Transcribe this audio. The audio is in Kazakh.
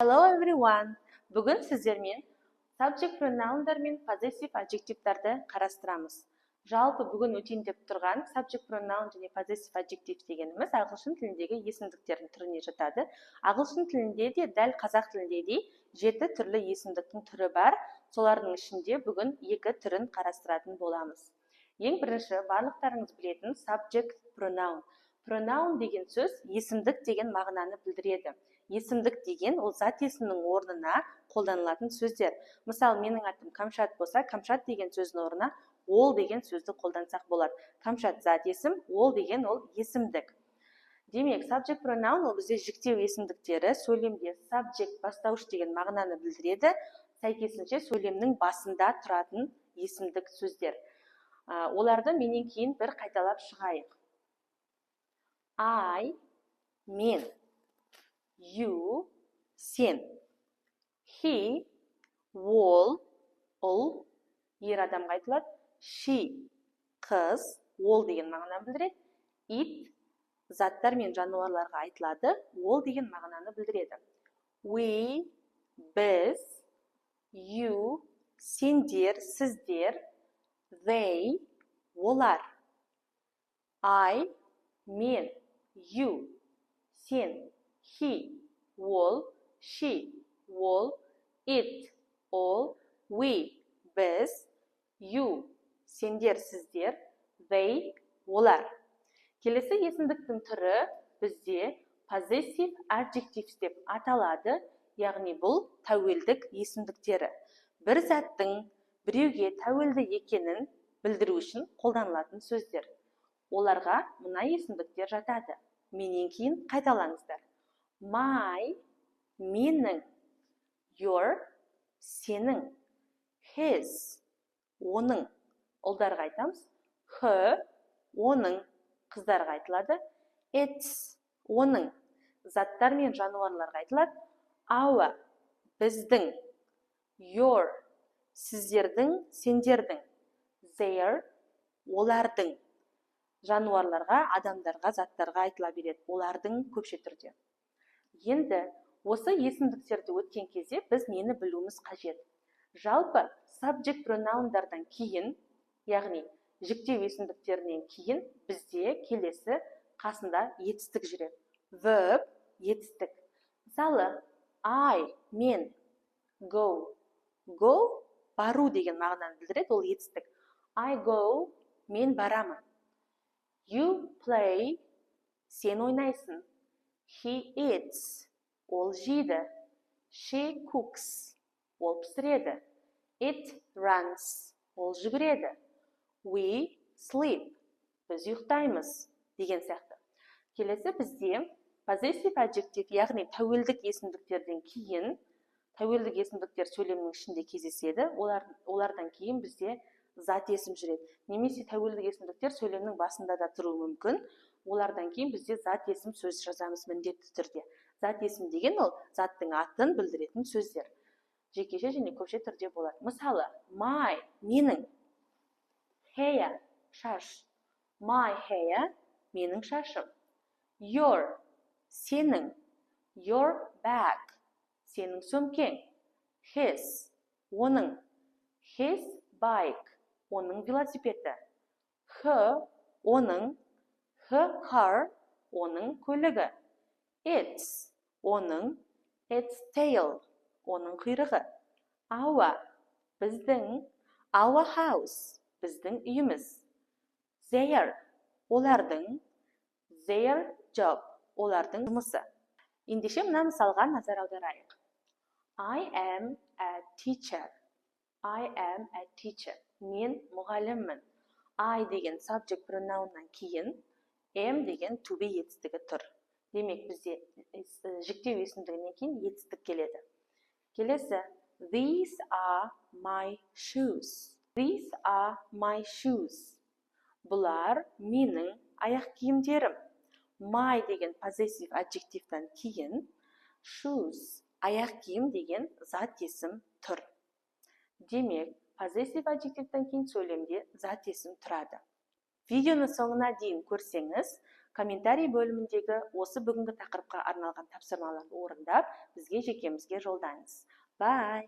Hello everyone! Бүгін сіздермен subject pronounдар мен possessive adjective'дарды қарастырамыз. Жалпы бүгін өтендеп тұрған subject pronoun және possessive adjective дегеніміз ағылшын тіліндегі есімдіктердің түріне жатады. Ағылшын тілінде де, дәл қазақ тілінде де 7 түрлі есімдіктің түрі бар. Солардың ішінде бүгін 2 түрін қарастыратын боламыз. Ең бірінші, барлықтарыңыз білетін subject pronoun. Pronoun деген сөз есімдік деген мағынаны білдіреді. Есімдік деген ол зат есімнің орнына қолданылатын сөздер. Мысалы, менің атым Камшат болса, Камшат деген сөздің орнына ол деген сөзді қолдансақ болады. Камшат зат есім, ол деген ол есімдік. Демек, subject pronoun ол бізде жіктеу есімдіктері, сөйлемде subject бастауыш деген мағынаны білдіреді. Сәйкесінше сөйлемнің басында тұратын есімдік сөздер. Оларды менен кейін бір қайталап шығайық. I, мен. You, сен. He, ол, ұл, ер адамға айтылады. She, қыз, ол деген мағынаны білдіреді. It, заттар мен жануарларға айтылады. Ол деген мағынаны білдіреді. We, біз. You, сендер, сіздер. They, олар. I, мен. You, сен. He, ол. She, ол. It, ол. We, біз. You, сендер, сіздер. They, олар. Келесі есімдіктің түрі бізде possessive adjectives деп аталады, яғни бұл тәуелдік есімдіктері. Бір заттың біреуге тәуелді екенін білдіру үшін қолданылатын сөздер. Оларға мына есімдіктер жатады. Менен кейін қайталаңыздар. My, менің. Your, сенің. His, оның. Ұлдарға айтамыз. Her, оның. Қыздарға айтылады. Its, оның. Заттар мен жануарларға айтылады. Our, біздің. Your, сіздердің, сендердің. Their, олардың. Жануарларға, адамдарға, заттарға айтыла береді. Олардың көпше түрде. Енді осы есімдіктерді өткен кезде біз нені білуіміз қажет? Жалпы subject pronounдардан кейін, яғни жіктеу есімдіктерінен кейін бізде келесі қасында етістік жүреді. Verb, етістік. Мысалы, I, мен. Go. Go, бару деген мағынаны білдіреді, ол етістік. I go, мен барамын. You play, сен ойнайсың. He eats, ол жейді. She cooks, ол пісіреді. It runs, ол жүгіреді. We sleep, біз ұйықтаймыз, деген сияқты. Келесі бізде possessive adjective, яғни тәуелдік есімдіктерден кейін, тәуелдік есімдіктер сөйлемнің ішінде кездеседі, олардан кейін бізде зат есім жүреді. Немесе тәуелдік есімдіктер сөйлемнің басында да тұруы мүмкін. Олардан кейін бізде зат есім сөз жазамыз міндетті түрде. Зат есім деген ол заттың атын білдіретін сөздер. Жекеше және көпше түрде болады. Мысалы, my, менің. Hair, шаш. My hair, менің шашым. Your, сенің. Your bag, сенің сөмкең. His, оның. His bike, оның велосипеді. Her, оның. Her car, оның көлігі. Its, оның. Its tail, оның құйрығы. Our, біздің. Our house, біздің үйіміз. Their, олардың. Their job, олардың жұмысы. Ендеше мына мысалға назар аударайық. I am a teacher. I am a teacher. Мен мұғаліммін. I деген subject pronounнан кейін am деген to be етістігі тұр. Демек, бізде жіктеу есімдігінен кейін етістік келеді. Келесі, these are my shoes. These are my shoes. Бұлар менің аяқ киімдерім. My деген possessive adjective'дан кейін shoes, аяқ киім деген зат есім тұр. Демек, possessive adjective'дан кейін сөйлемде зат есім тұрады. Видеоны соңына дейін көрсеңіз, комментарий бөліміндегі осы бүгінгі тақырыпқа арналған тапсырмаларды орындап, бізге жекемізге жолдаңыз. Bye!